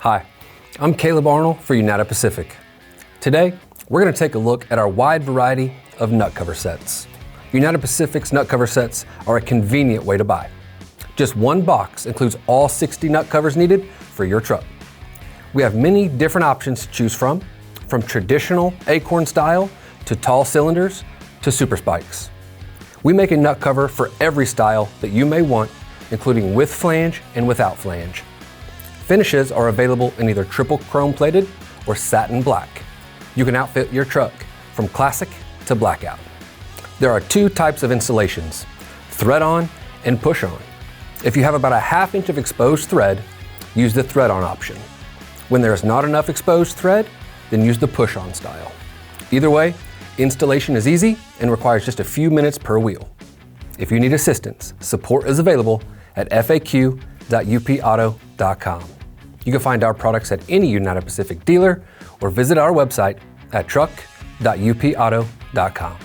Hi, I'm Caleb Arnold for United Pacific. Today, we're going to take a look at our wide variety of nut cover sets. United Pacific's nut cover sets are a convenient way to buy. Just one box includes all 60 nut covers needed for your truck. We have many different options to choose from traditional acorn style to tall cylinders to super spikes. We make a nut cover for every style that you may want, including with flange and without flange. Finishes are available in either triple chrome plated or satin black. You can outfit your truck from classic to blackout. There are two types of installations, thread on and push on. If you have about a ½ inch of exposed thread, use the thread on option. When there is not enough exposed thread, then use the push on style. Either way, installation is easy and requires just a few minutes per wheel. If you need assistance, support is available at faq.upauto.com. You can find our products at any United Pacific dealer or visit our website at truck.upauto.com.